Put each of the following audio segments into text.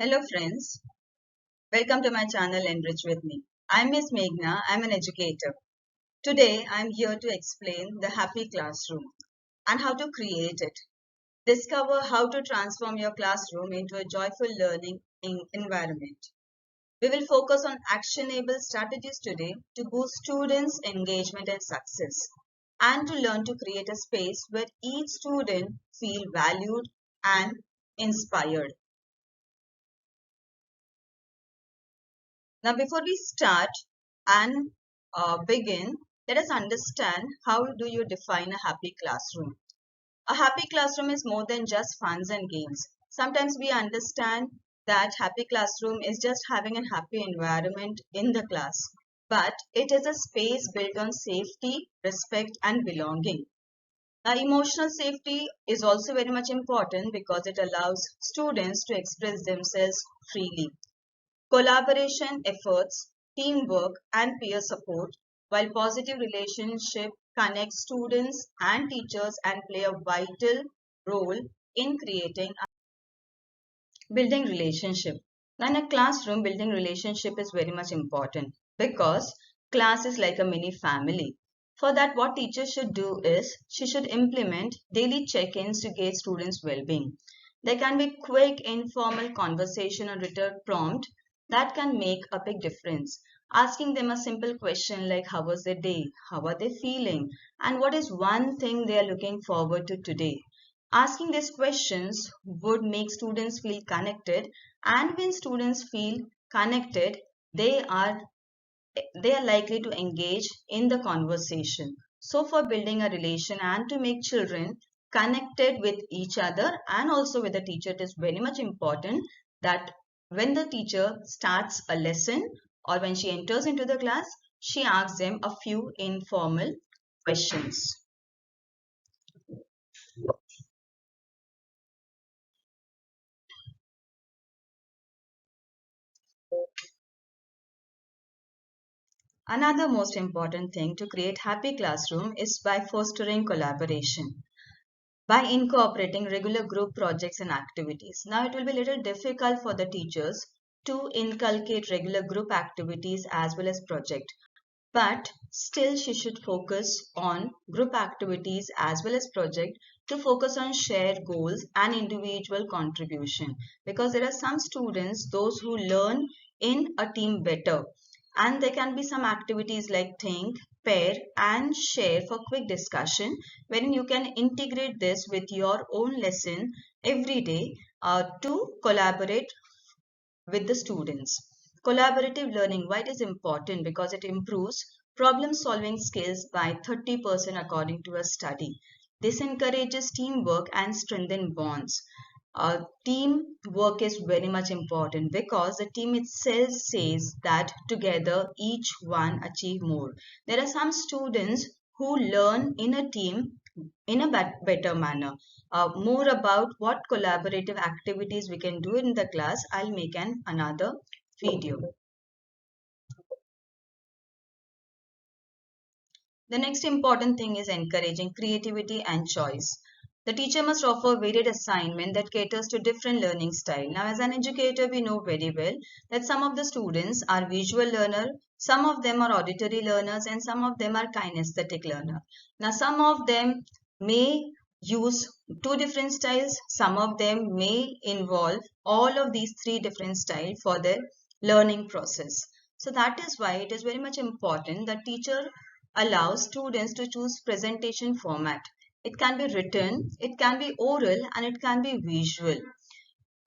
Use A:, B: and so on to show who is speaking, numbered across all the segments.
A: Hello friends, welcome to my channel Enrich with me. I'm Miss Meghna, I'm an educator. Today I'm here to explain the happy classroom and how to create it. Discover how to transform your classroom into a joyful learning environment. We will focus on actionable strategies today to boost students' engagement and success and to learn to create a space where each student feel valued and inspired. Now, before we start and begin, let us understand how do you define a happy classroom. A happy classroom is more than just funs and games. Sometimes we understand that happy classroom is just having a happy environment in the class, but it is a space built on safety, respect, and belonging. Now, emotional safety is also very much important because it allows students to express themselves freely. Collaboration efforts, teamwork, and peer support, while positive relationship connect students and teachers and play a vital role in creating building relationship. Now, in a classroom, building relationship is very much important because class is like a mini family. For that, what teachers should do is she should implement daily check-ins to gauge students' well-being. There can be quick, informal conversation or written prompt that can make a big difference. Asking them a simple question like how was their day, how are they feeling, and what is one thing they are looking forward to today. Asking these questions would make students feel connected, and when students feel connected, they are they are likely to engage in the conversation. So for building a relation and to make children connected with each other and also with the teacher, it is very much important that when the teacher starts a lesson or when she enters into the class, she asks them a few informal questions. Another most important thing to create happy classroom is by fostering collaboration, by incorporating regular group projects and activities. Now it will be a little difficult for the teachers to inculcate regular group activities as well as project, but still she should focus on group activities as well as project to focus on shared goals and individual contribution, because there are some students those who learn in a team better, and there can be some activities like think, pair and share for quick discussion, wherein you can integrate this with your own lesson every day to collaborate with the students. Collaborative learning, why it is important? Because it improves problem solving skills by 30% according to a study. This encourages teamwork and strengthen bonds. Teamwork is very much important because the team itself says that together each one achieve more. There are some students who learn in a team in a better manner. More about what collaborative activities we can do in the class, I'll make another video. The next important thing is encouraging creativity and choice. The teacher must offer varied assignment that caters to different learning style. Now, as an educator, we know very well that some of the students are visual learner, some of them are auditory learners, and some of them are kinesthetic learner. Now, some of them may use two different styles, some of them may involve all of these three different styles for their learning process. So that is why it is very much important that teacher allows students to choose presentation format. It can be written, it can be oral, and it can be visual.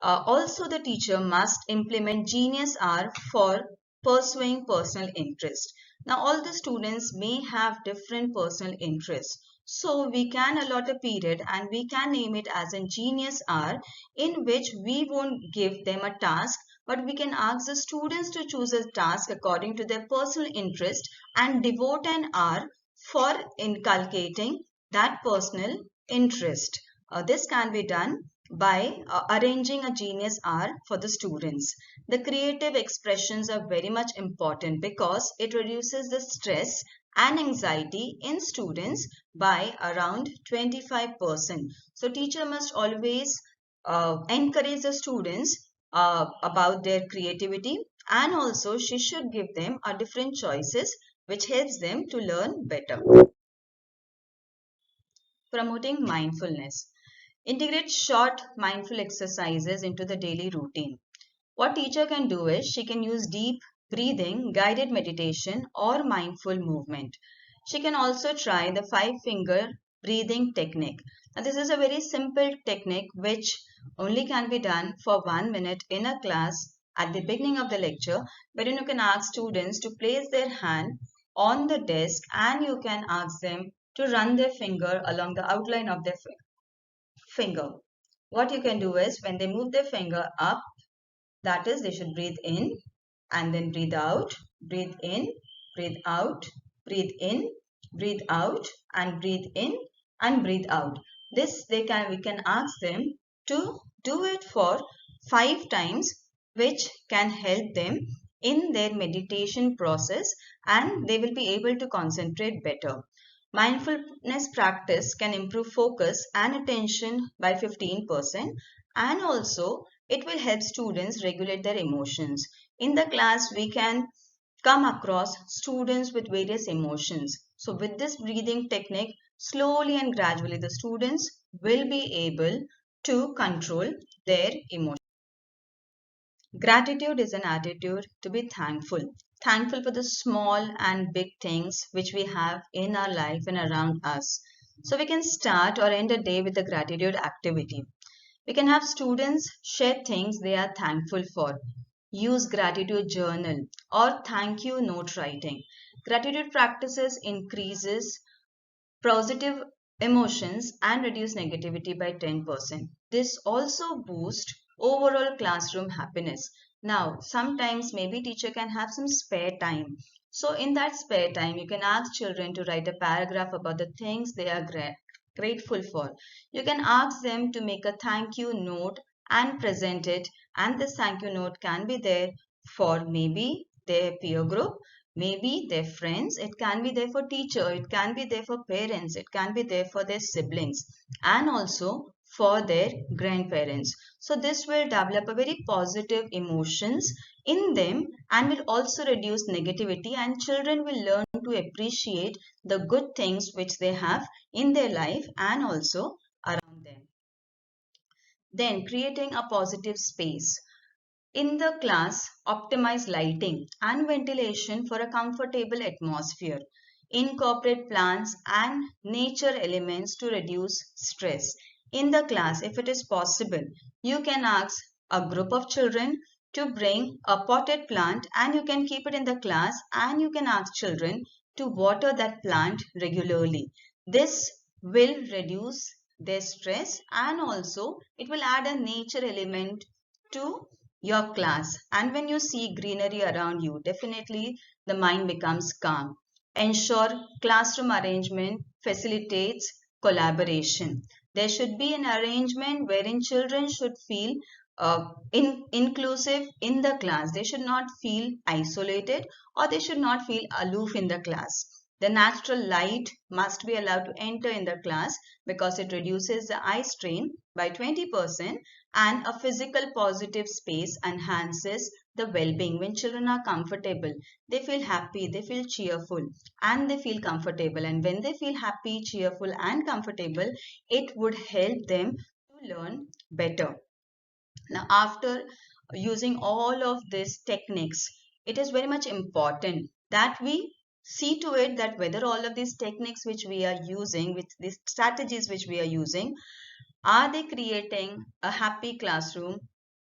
A: Also, the teacher must implement Genius R for pursuing personal interest. Now, all the students may have different personal interests. So, we can allot a period and we can name it as a Genius R, in which we won't give them a task, but we can ask the students to choose a task according to their personal interest and devote an hour for inculcating that personal interest. This can be done by arranging a genius hour for the students. The creative expressions are very much important because it reduces the stress and anxiety in students by around 25%. So teacher must always encourage the students about their creativity, and also she should give them a different choices which helps them to learn better. Promoting mindfulness. Integrate short mindful exercises into the daily routine. What teacher can do is she can use deep breathing, guided meditation or mindful movement. She can also try the 5 finger breathing technique. Now this is a very simple technique which only can be done for 1 minute in a class at the beginning of the lecture, wherein you can ask students to place their hand on the desk and you can ask them to run their finger along the outline of their finger. What you can do is when they move their finger up, that is, they should breathe in and then breathe out, breathe in, breathe out, breathe in, breathe out, and breathe in and breathe out. This we can ask them to do it for 5 times, which can help them in their meditation process and they will be able to concentrate better. Mindfulness practice can improve focus and attention by 15%, and also it will help students regulate their emotions. In the class, we can come across students with various emotions. So with this breathing technique, slowly and gradually the students will be able to control their emotions. Gratitude is an attitude to be thankful. Thankful for the small and big things which we have in our life and around us. So we can start or end a day with a gratitude activity. We can have students share things they are thankful for. Use gratitude journal or thank you note writing. Gratitude practices increases positive emotions and reduce negativity by 10%. This also boosts overall classroom happiness. Now, sometimes maybe teacher can have some spare time. So in that spare time, you can ask children to write a paragraph about the things they are grateful for. You can ask them to make a thank you note and present it, and this thank you note can be there for maybe their peer group, maybe their friends, it can be there for teacher, it can be there for parents, it can be there for their siblings, and also for their grandparents. So this will develop a very positive emotions in them and will also reduce negativity, and children will learn to appreciate the good things which they have in their life and also around them. Then creating a positive space. In the class, optimize lighting and ventilation for a comfortable atmosphere. Incorporate plants and nature elements to reduce stress. In the class, if it is possible, you can ask a group of children to bring a potted plant and you can keep it in the class and you can ask children to water that plant regularly. This will reduce their stress and also it will add a nature element to your class. And when you see greenery around you, definitely the mind becomes calm. Ensure classroom arrangement facilitates collaboration. There should be an arrangement wherein children should feel inclusive in the class. They should not feel isolated or they should not feel aloof in the class. The natural light must be allowed to enter in the class because it reduces the eye strain by 20%, and a physical positive space enhances the well-being. When children are comfortable, they feel happy, they feel cheerful and they feel comfortable, and when they feel happy, cheerful and comfortable, it would help them to learn better. Now after using all of these techniques, it is very much important that we see to it that whether all of these techniques which we are using, with these strategies which we are using, are they creating a happy classroom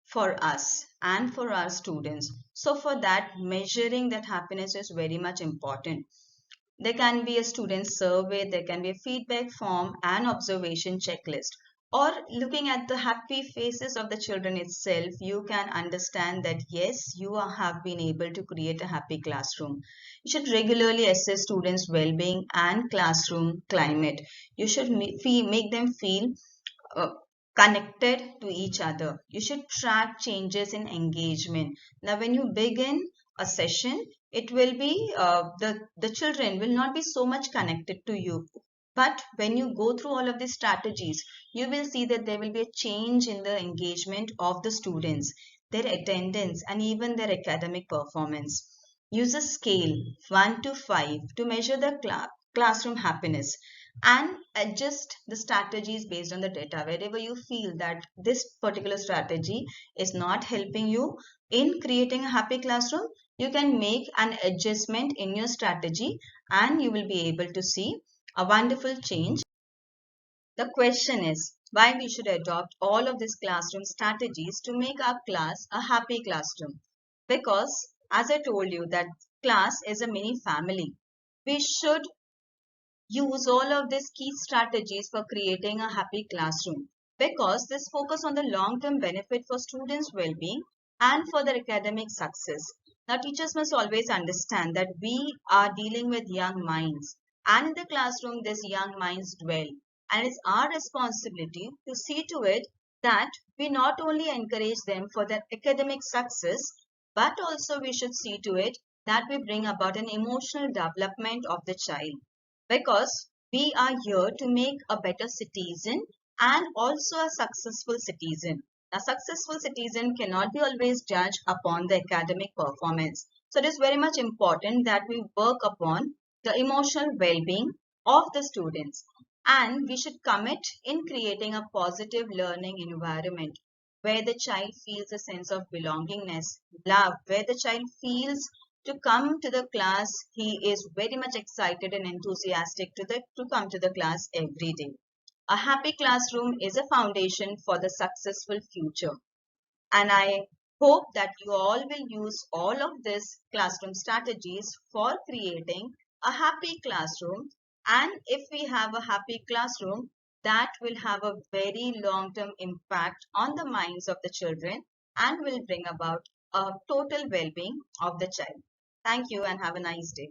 A: for us and for our students? So for that, measuring that happiness is very much important. There can be a student survey, there can be a feedback form and observation checklist. Or looking at the happy faces of the children itself, you can understand that yes, have been able to create a happy classroom. You should regularly assess students' well-being and classroom climate. You should make them feel uh, connected to each other. You should track changes in engagement. Now, when you begin a session, it will be the children will not be so much connected to you. But when you go through all of these strategies, you will see that there will be a change in the engagement of the students, their attendance, and even their academic performance. Use a scale 1 to 5 to measure the classroom happiness and adjust the strategies based on the data. Wherever you feel that this particular strategy is not helping you in creating a happy classroom, you can make an adjustment in your strategy and you will be able to see a wonderful change. The question is why we should adopt all of these classroom strategies to make our class a happy classroom. Because as I told you that class is a mini family. We should use all of these key strategies for creating a happy classroom because this focus on the long-term benefit for students' well-being and for their academic success. Now, teachers must always understand that we are dealing with young minds, and in the classroom, these young minds dwell. And it's our responsibility to see to it that we not only encourage them for their academic success, but also we should see to it that we bring about an emotional development of the child because we are here to make a better citizen and also a successful citizen. A successful citizen cannot be always judged upon the academic performance. So it is very much important that we work upon the emotional well-being of the students. And we should commit in creating a positive learning environment where the child feels a sense of belongingness, love, where the child feels to come to the class, he is very much excited and enthusiastic to come to the class every day. A happy classroom is a foundation for the successful future. And I hope that you all will use all of these classroom strategies for creating a happy classroom. And if we have a happy classroom, that will have a very long-term impact on the minds of the children and will bring about a total well-being of the child. Thank you and have a nice day.